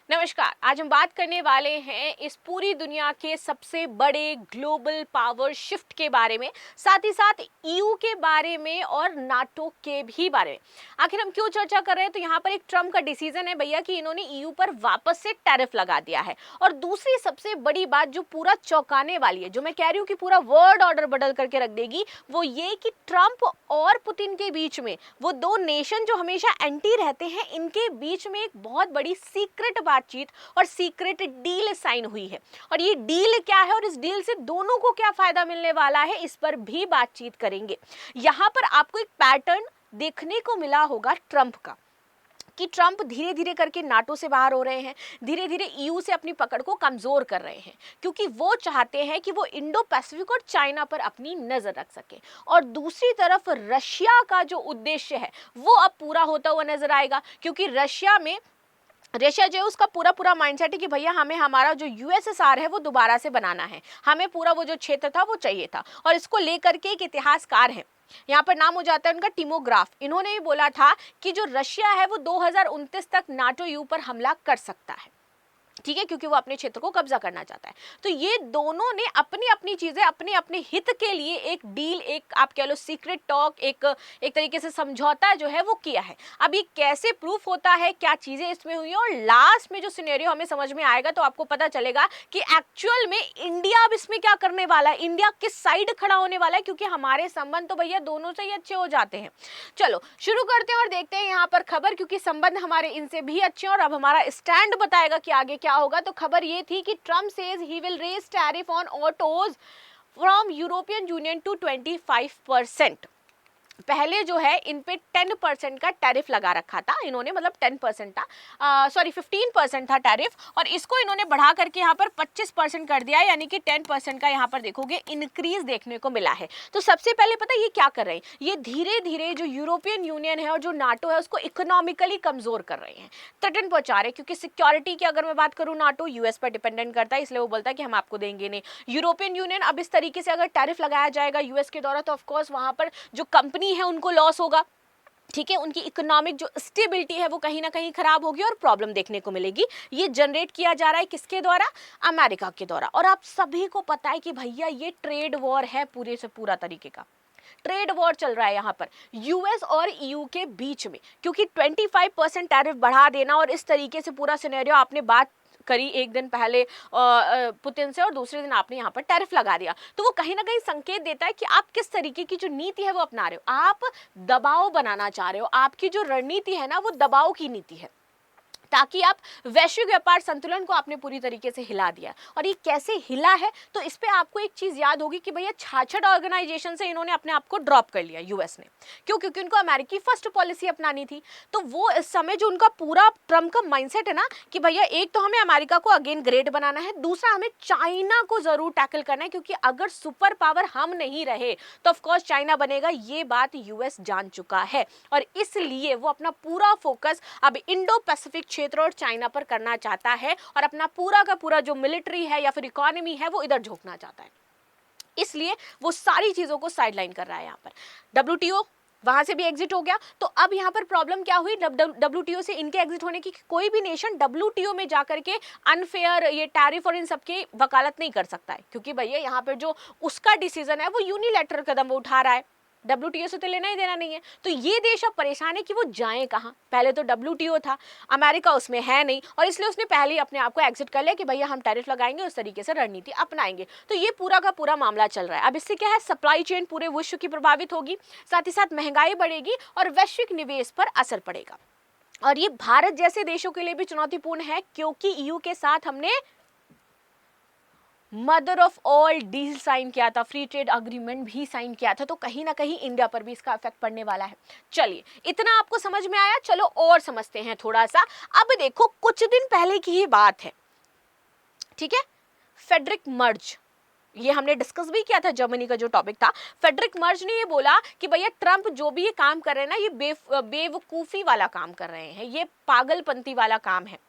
नमस्कार। आज हम बात करने वाले हैं इस पूरी दुनिया के सबसे बड़े ग्लोबल पावर शिफ्ट के बारे में, साथ ही साथ ईयू के बारे में और नाटो के भी बारे में। आखिर हम क्यों चर्चा कर रहे हैं? तो यहाँ पर एक ट्रम्प का डिसीजन है भैया कि इन्होंने ईयू पर वापस से टैरिफ लगा दिया है। और दूसरी सबसे बड़ी बात जो पूरा चौंकाने वाली है, जो मैं कह रही हूँ कि पूरा वर्ल्ड ऑर्डर बदल करके रख देगी, वो ये कि ट्रम्प और पुतिन के बीच में, वो दो नेशन जो हमेशा एंटी रहते हैं, इनके बीच में एक बहुत बड़ी सीक्रेट बातचीत और सीक्रेट डील साइन हुई है। और ये डील क्या है और इस डील से दोनों को क्या फायदा मिलने वाला है, इस पर भी बातचीत करेंगे। यहां पर आपको एक पैटर्न देखने को मिला होगा ट्रंप का, कि ट्रंप धीरे धीरे करके नाटो से बाहर हो रहे हैं, धीरे धीरे ईयू से अपनी पकड़ को कमजोर कर रहे हैं, क्योंकि वो चाहते हैं कि वो इंडो पैसिफिक और चाइना पर अपनी नजर रख सके। और दूसरी तरफ रशिया का जो उद्देश्य है वो अब पूरा होता हुआ नजर आएगा, क्योंकि रशिया जो है उसका पूरा पूरा माइंडसेट है कि भैया हमें हमारा जो यूएसएसआर है वो दोबारा से बनाना है, हमें पूरा वो जो क्षेत्र था वो चाहिए था। और इसको लेकर के एक इतिहासकार है, यहाँ पर नाम हो जाता है उनका टिमोग्राफ। इन्होंने भी बोला था कि जो रशिया है वो 2029 तक नाटो यू पर हमला कर सकता है, ठीक है, क्योंकि वो अपने क्षेत्र को कब्जा करना चाहता है। तो ये दोनों ने अपनी अपनी चीजें अपने अपने हित के लिए एक डील, एक आप कह लो सीक्रेट टॉक, एक तरीके से समझौता जो है वो किया है। अब ये कैसे प्रूफ होता है, क्या चीजें इसमें हुई है, और लास्ट में जो सिनेरियो हमें समझ में आएगा तो आपको पता चलेगा कि एक्चुअल में इंडिया अब इसमें क्या करने वाला है, इंडिया किस साइड खड़ा होने वाला है, क्योंकि हमारे संबंध तो भैया दोनों से ही अच्छे हो जाते हैं। चलो शुरू करते हैं और देखते हैं यहाँ पर खबर, क्योंकि संबंध हमारे इनसे भी अच्छे हैं और अब हमारा स्टैंड बताएगा कि आगे क्या होगा। तो खबर ये थी कि Trump says he will raise tariff on autos from European Union to 25%। पहले जो है इन पे 10% का टैरिफ लगा रखा था इन्होंने, मतलब 10% था, सॉरी 15% था टैरिफ, और इसको इन्होंने बढ़ा करके यहाँ पर 25% कर दिया है, यानी कि 10% का यहाँ पर देखोगे इंक्रीज देखने को मिला है। तो सबसे पहले पता है ये क्या कर रहे हैं, ये धीरे धीरे जो यूरोपियन यूनियन है और जो नाटो है उसको इकोनॉमिकली कमजोर कर रहे हैं, थ्रेटन पहुंचा रहे हैं। क्योंकि सिक्योरिटी की अगर मैं बात करूँ, नाटो यूएस पर डिपेंडेंट करता है, इसलिए वो बोलता है कि हम आपको देंगे नहीं। यूरोपियन यूनियन अब इस तरीके से अगर टैरिफ लगाया जाएगा यूएस के द्वारा, तो ऑफकोर्स वहां पर जो कंपनी है उनको लॉस होगा, ठीक है, उनकी इकोनॉमिक जो स्टेबिलिटी है वो कहीं ना कहीं खराब होगी और प्रॉब्लम देखने को मिलेगी। ये जनरेट किया जा रहा है किसके द्वारा? अमेरिका के द्वारा। और आप सभी को पता है कि भैया ये ट्रेड वॉर है, पूरे से पूरा तरीके का ट्रेड वॉर चल रहा है यहाँ पर यूएस और ईयू के बीच में, क्योंकि 25% टैरिफ बढ़ा देना और इस तरीके से पूरा सिनेरियो आपने बात करी एक दिन पहले पुतिन से, और दूसरे दिन आपने यहाँ पर टैरिफ लगा दिया, तो वो कहीं ना कहीं संकेत देता है कि आप किस तरीके की जो नीति है वो अपना रहे हो। आप दबाव बनाना चाह रहे हो, आपकी जो रणनीति है ना वो दबाव की नीति है, ताकि आप वैश्विक व्यापार संतुलन को आपने पूरी तरीके से हिला दिया। और ये कैसे हिला है, तो इस पे आपको एक चीज याद होगी कि भैया 66 ऑर्गेनाइजेशन से इन्होंने अपने आप को ड्रॉप कर लिया यूएस ने। क्यों? क्योंकि उनको अमेरिकी फर्स्ट पॉलिसी अपनानी थी। तो वो इस समय जो उनका पूरा ट्रम्प का माइंडसेट है ना कि भैया एक तो हमें अमेरिका को अगेन ग्रेट बनाना है, दूसरा हमें चाइना को जरूर टैकल करना है, क्योंकि अगर सुपर पावर हम नहीं रहे तो ऑफकोर्स चाइना बनेगा, ये बात यूएस जान चुका है। और इसलिए वो अपना पूरा फोकस अब इंडो पैसिफिक क्षेत्र और चाइना पर करना चाहता है, और अपना पूरा का पूरा जो मिलिट्री है या फिर इकोनॉमी है वो इधर झोंकना चाहता है। इसलिए वो सारी चीजों को साइडलाइन कर रहा है। यहाँ पर डब्ल्यूटीओ वहां से भी एग्जिट हो गया। तो अब यहाँ पर प्रॉब्लम क्या हुई, डब्ल्यूटीओ से इनके एग्जिट होने की, कोई भी नेशन डब्ल्यूटीओ में जाकर के अनफेयर ये टैरिफ और इन सबकी वकालत नहीं कर सकता है, क्योंकि भैया यहाँ पर जो उसका डिसीजन है वो यूनिलैटरल कदम वो उठा रहा है, डब्ल्यूटीओ से तो लेना ही देना नहीं है। तो ये देश अब परेशान है कि वो जाएं कहाँ। पहले तो डब्ल्यूटीओ था, अमेरिका उसमें है नहीं, और इसलिए उसने पहले ही अपने आप को एग्जिट कर लिया कि भैया हम टैरिफ लगाएंगे, उस तरीके से रणनीति अपनाएंगे। तो ये पूरा का पूरा मामला चल रहा है। अब इससे क्या है, सप्लाई चेन पूरे विश्व की प्रभावित होगी, साथ ही साथ महंगाई बढ़ेगी और वैश्विक निवेश पर असर पड़ेगा। और ये भारत जैसे देशों के लिए भी चुनौतीपूर्ण है, क्योंकि ईयू के साथ हमने mother of all deal sign किया था, फ्री ट्रेड अग्रीमेंट भी साइन किया था, तो कहीं ना कहीं इंडिया पर भी इसका इफेक्ट पड़ने वाला है। चलिए इतना आपको समझ में आया, चलो और समझते हैं थोड़ा सा। अब देखो कुछ दिन पहले की ही बात है, ठीक है, फेडरिक मर्ज, ये हमने डिस्कस भी किया था, जर्मनी का जो टॉपिक था। फेडरिक मर्ज ने ये बोला कि भैया ट्रंप जो भी ये काम कर रहे हैं ना, ये बेवकूफी वाला काम कर रहे हैं, ये पागलपंती वाला काम है।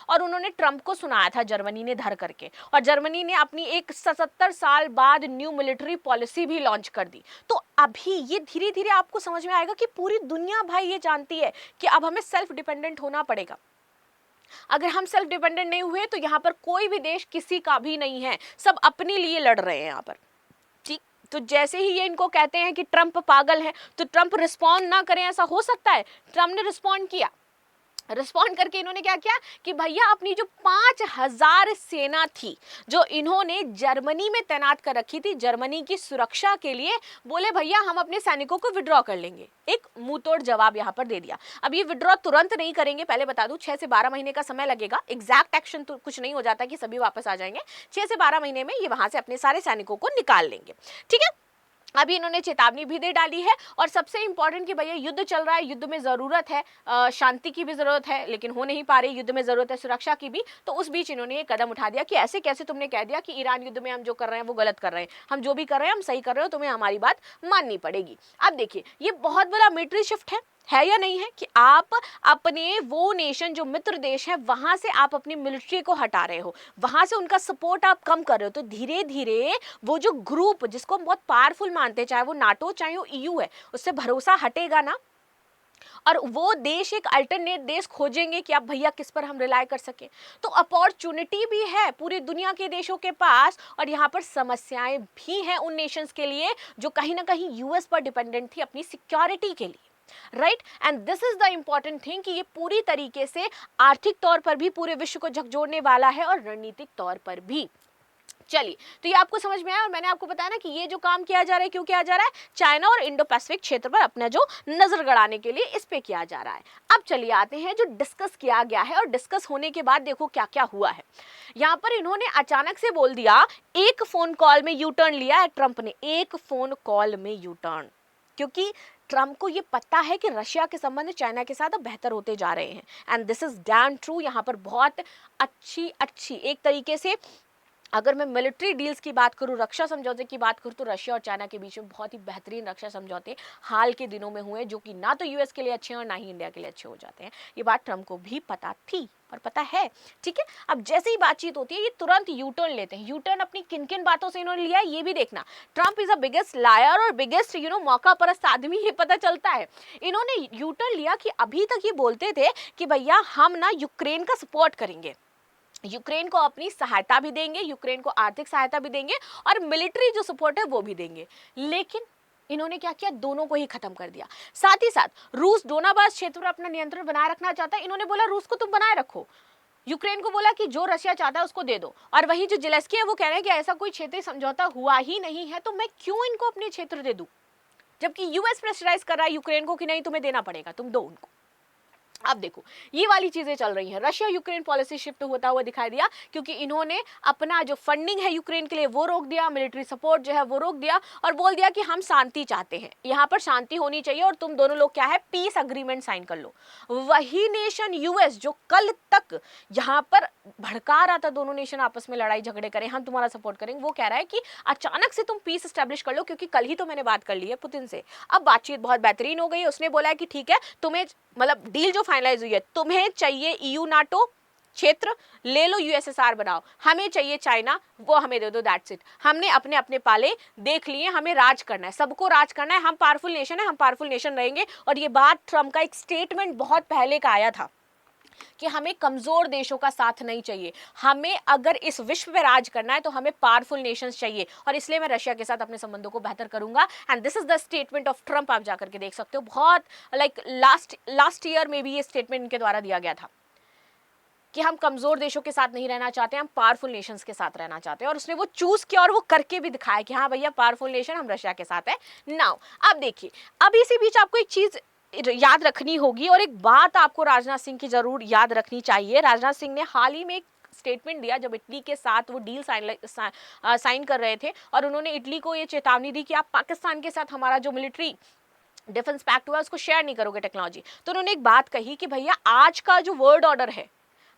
और उन्होंने ट्रंप को सुनाया था, जर्मनी ने धर करके, और जर्मनी ने अपनी एक 77 साल बाद न्यू मिलिट्री पॉलिसी भी लॉन्च कर दी। तो अभी ये धीरे धीरे आपको समझ में आएगा कि पूरी दुनिया भाई ये जानती है कि अब हमें सेल्फ डिपेंडेंट होना पड़ेगा। अगर हम सेल्फ डिपेंडेंट नहीं हुए तो यहाँ पर कोई भी देश किसी का भी नहीं है, सब अपने लिए लड़ रहे हैं यहाँ पर। ठीक, तो जैसे ही ये इनको कहते हैं कि ट्रंप पागल है, तो ट्रंप रिस्पॉन्ड ना करें ऐसा हो सकता है? ट्रंप ने रिस्पॉन्ड किया। रिस्पॉन्ड करके इन्होंने क्या किया कि भैया अपनी जो 5,000 सेना थी जो इन्होंने जर्मनी में तैनात कर रखी थी जर्मनी की सुरक्षा के लिए, बोले भैया हम अपने सैनिकों को विड्रॉ कर लेंगे। एक मुंहतोड़ जवाब यहाँ पर दे दिया। अब ये विड्रॉ तुरंत नहीं करेंगे, पहले बता दूं 6 से 12 महीने का समय लगेगा। एग्जैक्ट एक्शन तो कुछ नहीं हो जाता कि सभी वापस आ जाएंगे। 6 से 12 महीने में ये वहां से अपने सारे सैनिकों को निकाल लेंगे। ठीक है, अभी इन्होंने चेतावनी भी दे डाली है। और सबसे इंपॉर्टेंट कि भैया युद्ध चल रहा है, युद्ध में जरूरत है शांति की भी जरूरत है, लेकिन हो नहीं पा रही, युद्ध में जरूरत है सुरक्षा की भी। तो उस बीच इन्होंने ये कदम उठा दिया कि ऐसे कैसे तुमने कह दिया कि ईरान युद्ध में हम जो कर रहे हैं वो गलत कर रहे हैं, हम जो भी कर रहे हैं हम सही कर रहे हो, तुम्हें हमारी बात माननी पड़ेगी। अब देखिए ये बहुत बड़ा मिलिट्री शिफ्ट है या नहीं है कि आप अपने वो नेशन जो मित्र देश है वहां से आप अपनी मिलिट्री को हटा रहे हो, वहां से उनका सपोर्ट आप कम कर रहे हो। तो धीरे धीरे वो जो ग्रुप जिसको हम बहुत पावरफुल मानते हैं, चाहे वो नाटो चाहे वो ईयू है, उससे भरोसा हटेगा ना, और वो देश एक अल्टरनेट देश खोजेंगे कि अब भैया किस पर हम रिलाय कर सके। तो अपॉर्चुनिटी भी है पूरी दुनिया के देशों के पास, और यहाँ पर समस्याएं भी हैं उन नेशंस के लिए जो कहीं ना कहीं यूएस पर डिपेंडेंट थी अपनी सिक्योरिटी के लिए। Right, and this is the important thing कि ये पूरी तरीके से आर्थिक तौर पर भी पूरे विश्व को झकझोरने वाला है और रणनीतिक तौर पर भी। चलिए, तो ये आपको समझ में आया, और मैंने आपको बताया ना कि ये जो काम किया जा रहा है क्यों किया जा रहा है, चाइना और इंडो पैसिफिक क्षेत्र पर अपना जो नजर गड़ाने के लिए इस पे किया जा रहा है। अब चलिए आते हैं जो डिस्कस किया गया है, और डिस्कस होने के बाद देखो क्या क्या हुआ है। यहाँ पर इन्होंने अचानक से बोल दिया, एक फोन कॉल में यू टर्न लिया है ट्रंप ने, एक फोन कॉल में यू टर्न, क्योंकि ट्रंप को ये पता है कि रशिया के संबंध चाइना के साथ अब बेहतर होते जा रहे हैं, and this is damn true. यहाँ पर बहुत अच्छी एक तरीके से अगर मैं मिलिट्री डील्स की बात करूं, रक्षा समझौते की बात करूं, तो रशिया और चाइना के बीच में बहुत ही बेहतरीन रक्षा समझौते हाल के दिनों में हुए, जो कि ना तो यूएस के लिए अच्छे हैं और ना ही इंडिया के लिए अच्छे हो जाते हैं। ये बात ट्रंप को भी पता थी और पता है। ठीक है, अब जैसे ही बातचीत होती है ये तुरंत यू टर्न लेते हैं। यू टर्न अपनी किन किन बातों से इन्होंने लिया है ये भी देखना। Trump is a biggest liar और बिगेस्ट मौका परस्त आदमी, ये पता चलता है। इन्होंने यू टर्न लिया कि अभी तक ये बोलते थे कि भैया हम ना यूक्रेन का सपोर्ट करेंगे, यूक्रेन को अपनी सहायता भी देंगे, यूक्रेन को आर्थिक सहायता भी देंगे और मिलिट्री जो सपोर्ट है वो भी देंगे। लेकिन इन्होंने क्या किया, दोनों को ही खत्म कर दिया। साथ ही साथ रूस डोनाबास क्षेत्र पर अपना नियंत्रण बनाए रखना चाहता है, इन्होंने बोला रूस को तुम बनाए रखो। यूक्रेन को बोला कि जो रशिया चाहता है उसको दे दो, और वहीं जो जेलेंस्की है वो कह रहे हैं कि ऐसा कोई क्षेत्रीय समझौता हुआ ही नहीं है, तो मैं क्यों इनको अपने क्षेत्र दे दूं, जबकि यूएस प्रेशराइज कर रहा है यूक्रेन को कि नहीं तुम्हें देना पड़ेगा, तुम दो उनको। अब देखो ये वाली चीजें चल रही हैं, रशिया यूक्रेन पॉलिसी शिफ्ट होता हुआ दिखाई दिया, क्योंकि इन्होंने अपना जो फंडिंग है यूक्रेन के लिए वो रोक दिया, मिलिट्री सपोर्ट जो है वो रोक दिया, और बोल दिया कि हम शांति चाहते हैं, यहाँ पर शांति होनी चाहिए और तुम दोनों लोग क्या है पीस अग्रीमेंट साइन कर लो। वही नेशन यूएस जो कल तक यहाँ पर भड़का रहा था दोनों नेशन आपस में लड़ाई झगड़े करें, हम तुम्हारा सपोर्ट करेंगे, वो कह रहा है कि अचानक से तुम पीस एस्टेब्लिश कर लो, क्योंकि कल ही तो मैंने बात कर ली है पुतिन से। अब बातचीत बहुत बेहतरीन हो गई, उसने बोला है कि ठीक है तुम्हें मतलब डील जो फाइनलाइज हुई है, तुम्हें चाहिए ईयू नाटो क्षेत्र, ले लो यूएसएसआर बनाओ, हमें चाहिए चाइना, वो हमें दे दो, दैट्स इट। हमने अपने अपने पाले देख लिए, हमें राज करना है, सबको राज करना है, हम पावरफुल नेशन है, हम पावरफुल नेशन रहेंगे। और ये बात ट्रंप का एक स्टेटमेंट बहुत पहले का आया था कि हमें कमजोर देशों का साथ नहीं चाहिए, हमें अगर इस विश्व में राज करना है तो हमें पावरफुल नेशंस चाहिए, और इसलिए मैं रशिया के साथ अपने संबंधों को बेहतर करूंगा। And this is the statement of Trump, आप जाकर के देख सकते हो, बहुत लाइक लास्ट ईयर में भी ये स्टेटमेंट इनके द्वारा दिया गया था कि हम कमजोर देशों के साथ नहीं रहना चाहते, हम पावरफुल नेशंस के साथ रहना चाहते हैं, और उसने वो चूज किया और वो करके भी दिखाया कि हाँ भैया पावरफुल नेशन हम रशिया के साथ है। नाउ अब देखिए, अब इसी बीच आपको एक चीज याद रखनी होगी, और एक बात आपको राजनाथ सिंह की जरूर याद रखनी चाहिए। राजनाथ सिंह ने हाल ही में एक स्टेटमेंट दिया जब इटली के साथ वो डील साइन कर रहे थे, और उन्होंने इटली को ये चेतावनी दी कि आप पाकिस्तान के साथ हमारा जो मिलिट्री डिफेंस पैक्ट हुआ उसको शेयर नहीं करोगे टेक्नोलॉजी। तो उन्होंने एक बात कही कि भैया आज का जो वर्ल्ड ऑर्डर है,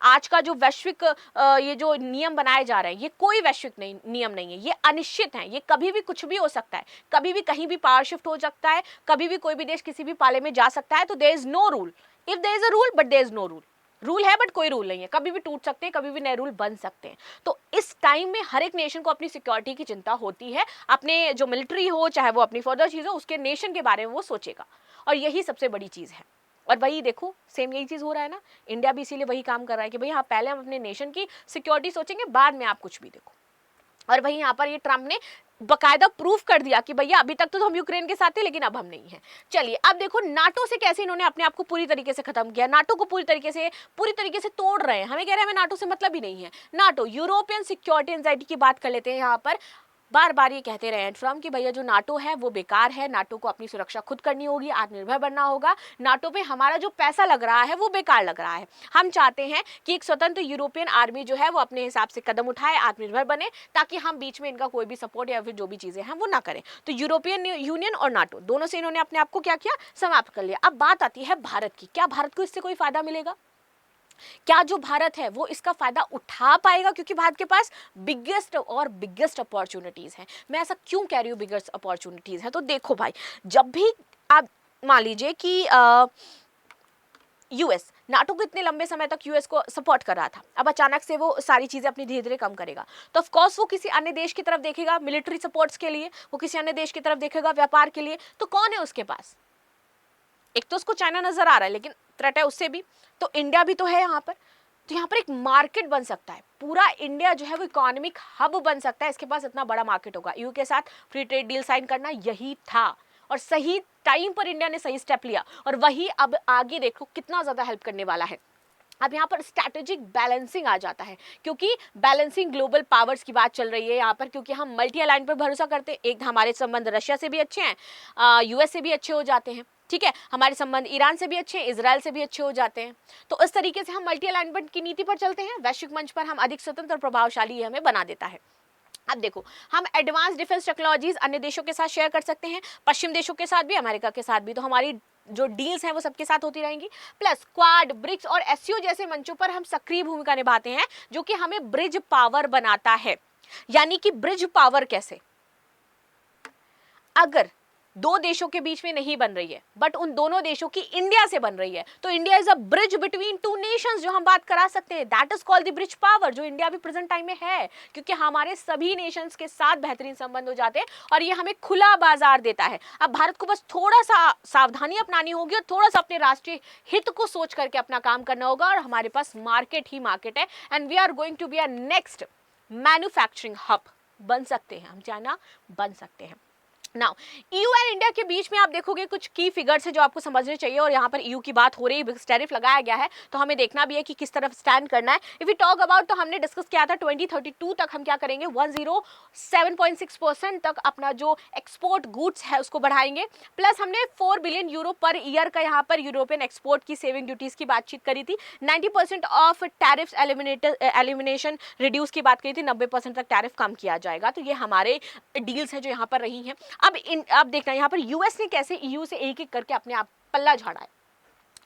आज का जो वैश्विक ये जो नियम बनाए जा रहे हैं, ये कोई वैश्विक नियम नहीं है, ये अनिश्चित है, ये कभी भी कुछ भी हो सकता है, कभी भी कहीं भी पावर शिफ्ट हो सकता है, कभी भी कोई भी देश किसी भी पाले में जा सकता है। तो there is no rule, if there is a rule but there is no rule, rule है बट कोई रूल नहीं है, कभी भी टूट सकते हैं, कभी भी नए रूल बन सकते हैं। तो इस टाइम में हर एक नेशन को अपनी सिक्योरिटी की चिंता होती है, अपने जो मिलिट्री हो चाहे वो अपनी फर्दर चीज हो, उसके नेशन के बारे में वो सोचेगा, और यही सबसे बड़ी चीज है। और वही देखो सेम यही चीज हो रहा है ना, इंडिया भी इसीलिए वही काम कर रहा है कि भाई हाँ पहले हम अपने नेशन की सिक्योरिटी सोचेंगे, बाद में आप कुछ भी देखो। और वहीं यहाँ पर ये ट्रम्प ने बकायदा प्रूफ कर दिया कि भैया अभी तक तो हम यूक्रेन के साथ थे लेकिन अब हम नहीं हैं। चलिए अब देखो नाटो से कैसे इन्होंने अपने आप को पूरी तरीके से खत्म किया, नाटो को पूरी तरीके से तोड़ रहे हैं। हमें कह रहे हैं हमें नाटो से मतलब ही नहीं है। नाटो यूरोपियन सिक्योरिटी एंजाइटी की बात कर लेते हैं। यहाँ पर बार बार ये कहते रहे हैं ट्रम्प कि भैया जो नाटो है वो बेकार है, नाटो को अपनी सुरक्षा खुद करनी होगी, आत्मनिर्भर बनना होगा, नाटो पे हमारा जो पैसा लग रहा है वो बेकार लग रहा है। हम चाहते हैं कि एक स्वतंत्र यूरोपियन आर्मी जो है वो अपने हिसाब से कदम उठाए, आत्मनिर्भर बने, ताकि हम बीच में इनका कोई भी सपोर्ट या फिर जो भी चीजें हैं वो ना करें। तो यूरोपियन यूनियन और नाटो दोनों से इन्होंने अपने आप को क्या किया, समाप्त कर लिया। अब बात आती है भारत की, क्या भारत को इससे कोई फायदा मिलेगा? क्या जो भारत है वो इसका फायदा उठा पाएगा? क्योंकि भारत के पास बिगेस्ट अपॉर्चुनिटीज हैं। मैं ऐसा क्यों कह रही हूँ बिगेस्ट अपॉर्चुनिटीज है? तो देखो भाई, जब भी आप मान लीजिए कि यूएस नाटो को इतने लंबे समय तक यूएस को सपोर्ट कर रहा था, अब अचानक से वो सारी चीजें अपनी धीरे धीरे कम करेगा, तो ऑफ कोर्स वो किसी अन्य देश की तरफ देखेगा मिलिट्री सपोर्ट्स के लिए, वो किसी अन्य देश की तरफ देखेगा व्यापार के लिए। तो कौन है उसके पास? एक तो उसको चाइना नजर आ रहा है लेकिन थ्रेट है उससे भी, तो इंडिया भी तो है यहाँ पर। तो यहाँ पर एक मार्केट बन सकता है, पूरा इंडिया जो है वो इकोनॉमिक हब बन सकता है। इसके पास इतना बड़ा मार्केट होगा। यू के साथ फ्री ट्रेड डील साइन करना यही था, और सही टाइम पर इंडिया ने सही स्टेप लिया, और वही अब आगे देखो कितना ज्यादा हेल्प करने वाला है। अब यहाँ पर स्ट्रैटेजिक बैलेंसिंग आ जाता है, क्योंकि बैलेंसिंग ग्लोबल पावर्स की बात चल रही है यहाँ पर, क्योंकि हम मल्टी अलाइन पर भरोसा करते हैं। एक हमारे संबंध रशिया से भी अच्छे हैं, यूएस से भी अच्छे हो जाते हैं, ठीक है, हमारे संबंध ईरान से भी अच्छे हैं, इजराइल से भी अच्छे हो जाते हैं। तो इस तरीके से हम मल्टी अलाइनमेंट की नीति पर चलते हैं, वैश्विक मंच पर हम अधिक स्वतंत्र और प्रभावशाली हमें बना देता है। अब देखो, हम एडवांस डिफेंस टेक्नोलॉजीज अन्य देशों के साथ शेयर कर सकते हैं, पश्चिम देशों के साथ भी, अमेरिका के साथ भी। तो हमारी जो डील्स हैं वो सबके साथ होती रहेंगी। प्लस क्वाड, ब्रिक्स और एससीओ जैसे मंचों पर हम सक्रिय भूमिका निभाते हैं, जो कि हमें ब्रिज पावर बनाता है। यानी कि ब्रिज पावर कैसे? अगर दो देशों के बीच में नहीं बन रही है, बट उन दोनों देशों की इंडिया से बन रही है, तो India is a bridge between two nations, जो हम बात करा सकते हैं। That is called the bridge power, जो इंडिया भी प्रेजेंट टाइम में है, क्योंकि हमारे सभी नेशंस के साथ बेहतरीन संबंध हो जाते हैं और ये हमें खुला बाजार देता है। अब भारत को बस थोड़ा सा सावधानी अपनानी होगी और थोड़ा सा अपने राष्ट्रीय हित को सोच करके अपना काम करना होगा, और हमारे पास मार्केट ही मार्केट है, and we are going to be a next manufacturing hub बन सकते हैं, हम चाइना बन सकते हैं। नाउ ईयू एंड इंडिया के बीच में आप देखोगे कुछ की फिगर्स है जो आपको समझने चाहिए, और यहाँ पर ईयू की बात हो रही है, टैरिफ लगाया गया है, तो हमें देखना भी है कि किस तरफ स्टैंड करना है। इफ वी टॉक अबाउट, तो हमने डिस्कस किया था 2032 तक हम क्या करेंगे, 107.6% तक अपना जो एक्सपोर्ट गुड्स है उसको बढ़ाएंगे। प्लस हमने 4 बिलियन यूरो पर ईयर का यहाँ पर यूरोपियन एक्सपोर्ट की सेविंग ड्यूटीज की बातचीत करी थी। 90% ऑफ टैरिफ एलिमिनेशन रिड्यूस की बात करी थी, 90% तक टैरिफ कम किया जाएगा। तो ये हमारे डील्स है जो यहाँ पर रही हैं। अब देखना यहाँ पर यूएस ने कैसे ईयू से एक एक करके अपने आप पल्ला झाड़ा है,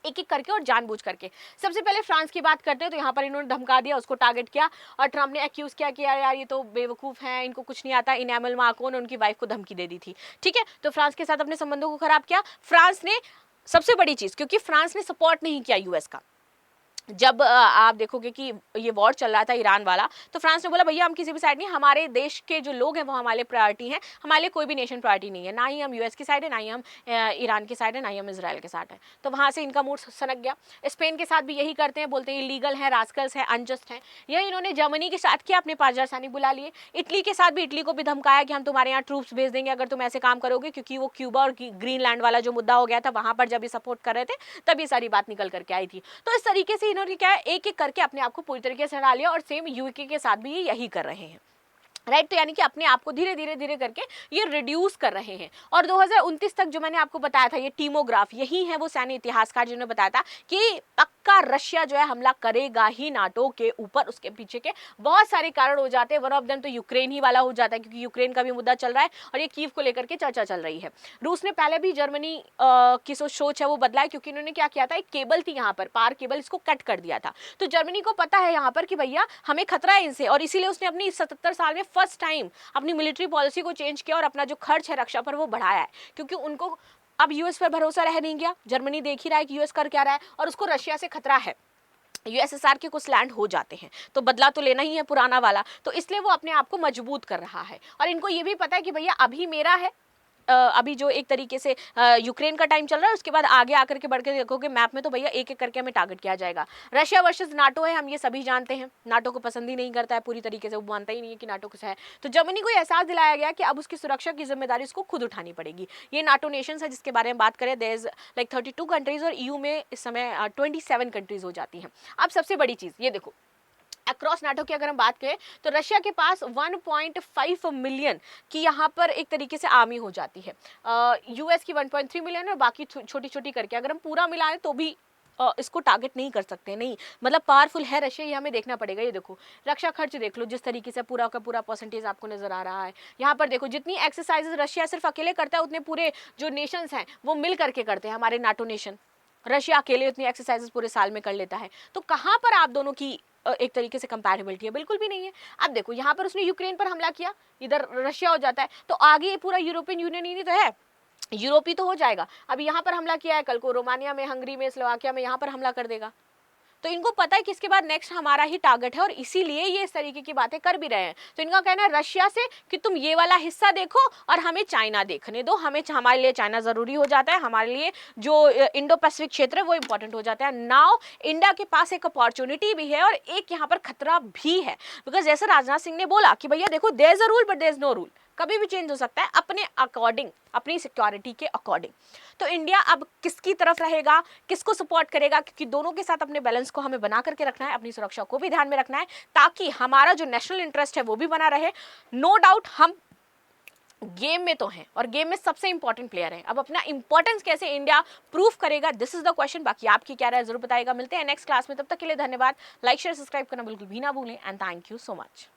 एक एक करके और जानबूझ करके। सबसे पहले फ्रांस की बात करते हैं, तो यहाँ पर इन्होंने धमका दिया, उसको टारगेट किया, और ट्रम्प ने एक्यूज किया कि यार ये तो बेवकूफ हैं, इनको कुछ नहीं आता। इनेमल माक्रोन ने उनकी वाइफ को धमकी दे दी थी, ठीक है। तो फ्रांस के साथ अपने संबंधों को खराब किया। फ्रांस ने सबसे बड़ी चीज, क्योंकि फ्रांस ने सपोर्ट नहीं किया यूएस का, जब आप देखोगे कि ये वॉर चल रहा था ईरान वाला, तो फ्रांस ने बोला भैया हम किसी भी साइड नहीं, हमारे देश के जो लोग हैं वो हमारे लिए प्रायोरिटी हैं, हमारे लिए कोई भी नेशन प्रायोरिटी नहीं है, ना ही हम यूएस की साइड है, ना ही हम ईरान की साइड है, ना ही हम इजराइल के साथ है। तो वहाँ से इनका मूड सनक गया। स्पेन के साथ भी यही करते हैं, बोलते हैं इलीगल है, रास्कल्स है, अनजस्ट है। यही इन्होंने जर्मनी के साथ किया, अपने 5000 सैनिक बुला लिए। इटली के साथ भी, इटली को भी धमकाया कि हम तुम्हारे यहाँ ट्रूप्स भेज देंगे अगर तुम ऐसे काम करोगे, क्योंकि वो क्यूबा और ग्रीनलैंड वाला जो मुद्दा हो गया था, वहाँ पर जब ये सपोर्ट कर रहे थे तब ये सारी बात निकल करके आई थी। तो इस तरीके से इन्होंने क्या है, एक करके अपने आप को पूरी तरीके से हटा लिया, और सेम यूके के साथ भी ये यही कर रहे हैं, राइट। तो यानी कि अपने आप को धीरे धीरे करके ये रिड्यूस कर रहे हैं। और 2029 तक जो मैंने आपको बताया था, ये टीमोग्राफ, यही है वो सैन्य इतिहासकार जिन्होंने बताया था कि पक्का रशिया जो है हमला करेगा ही नाटो के ऊपर। उसके पीछे के बहुत सारे कारण हो जाते हैं, वन ऑफ देम तो यूक्रेन ही वाला हो जाता है, क्योंकि यूक्रेन का भी मुद्दा चल रहा है और ये कीव को लेकर के चर्चा चल रही है। रूस ने पहले भी जर्मनी की सोच है वो बदला है, क्योंकि इन्होंने क्या किया था, एक केबल थी यहाँ पर, पार केबल, इसको कट कर दिया था। तो जर्मनी को पता है यहाँ पर कि भैया हमें खतरा है इनसे, और इसीलिए उसने अपनी 77 साल में फर्स्ट टाइम अपनी मिलिट्री पॉलिसी को चेंज किया और अपना जो खर्च है रक्षा पर वो बढ़ाया है, क्योंकि उनको अब यूएस पर भरोसा रह नहीं गया। जर्मनी देख ही रहा है कि यूएस कर क्या रहा है, और उसको रशिया से खतरा है, यूएसएसआर के कुछ लैंड हो जाते हैं, तो बदला तो लेना ही है पुराना वाला। तो इसलिए वो अपने आप को मजबूत कर रहा है, और इनको ये भी पता है कि भैया अभी मेरा है, अभी जो एक तरीके से यूक्रेन का टाइम चल रहा है, उसके बाद आगे आकर के बढ़ के देखोगे मैप में तो भैया एक एक करके हमें टारगेट किया जाएगा। रशिया वर्सेस नाटो है, हम ये सभी जानते हैं, नाटो को पसंद ही नहीं करता है पूरी तरीके से, वो मानता ही नहीं है कि नाटो कुछ है। तो जर्मनी को एहसास दिलाया गया कि अब उसकी सुरक्षा की जिम्मेदारी उसको खुद उठानी पड़ेगी। ये नाटो नेशंस है जिसके बारे में बात करें, देयर इज लाइक 32 कंट्रीज और ईयू में इस समय 27 कंट्रीज हो जाती हैं। अब सबसे बड़ी चीज ये देखो, अक्रॉस नाटो की अगर हम बात करें तो रशिया के पास 1.5 मिलियन की यहाँ पर एक तरीके से आर्मी हो जाती है, यूएस की 1.3 मिलियन और बाकी छोटी छोटी करके अगर हम पूरा मिलाएं तो भी इसको टारगेट नहीं कर सकते, नहीं मतलब पावरफुल है रशिया, ये हमें देखना पड़ेगा। ये देखो रक्षा खर्च देख लो, जिस तरीके से पूरा का पूरा परसेंटेज आपको नजर आ रहा है। यहाँ पर देखो जितनी एक्सरसाइजेज रशिया सिर्फ अकेले करता है उतने पूरे जो नेशंस हैं वो मिल करके करते हैं, हमारे नाटो नेशन। रशिया अकेले उतनी एक्सरसाइजेज पूरे साल में कर लेता है, तो कहाँ पर आप दोनों की एक तरीके से कंपैटिबिलिटी है? बिल्कुल भी नहीं है। अब देखो यहाँ पर उसने यूक्रेन पर हमला किया, इधर रशिया हो जाता है, तो आगे पूरा यूरोपियन यूनियन ही तो है, यूरोप ही तो हो जाएगा। अब यहाँ पर हमला किया है, कल को रोमानिया में, हंगरी में, स्लोवाकिया में यहाँ पर हमला कर देगा। तो इनको पता है कि इसके बाद नेक्स्ट हमारा ही टारगेट है और इसीलिए ये इस तरीके की बातें कर भी रहे हैं। तो इनका कहना है रशिया से कि तुम ये वाला हिस्सा देखो और हमें चाइना देखने दो, हमारे लिए चाइना जरूरी हो जाता है, हमारे लिए जो इंडो पैसिफिक क्षेत्र है वो इंपॉर्टेंट हो जाता है। नाउ इंडिया के पास एक अपॉर्चुनिटी भी है और एक यहाँ पर खतरा भी है, बिकॉज जैसे राजनाथ सिंह ने बोला कि भैया देखो there is a rule but there is no rule, कभी भी चेंज हो सकता है अपने अकॉर्डिंग, अपनी सिक्योरिटी के अकॉर्डिंग। तो इंडिया अब किसकी तरफ रहेगा, किसको सपोर्ट करेगा, क्योंकि दोनों के साथ अपने बैलेंस को हमें बना करके रखना है, अपनी सुरक्षा को भी ध्यान में रखना है, ताकि हमारा जो नेशनल इंटरेस्ट है वो भी बना रहे। नो डाउट हम गेम में तो हैं और गेम में सबसे इंपॉर्टेंट प्लेयर हैं। अब अपना इंपॉर्टेंस कैसे इंडिया प्रूव करेगा, दिस इज द क्वेश्चन। बाकी आपकी क्या राय जरूर बताएगा। मिलते हैं नेक्स्ट क्लास में, तब तक के लिए धन्यवाद। लाइक शेयर सब्सक्राइब करना बिल्कुल भी ना भूलें and thank you so much.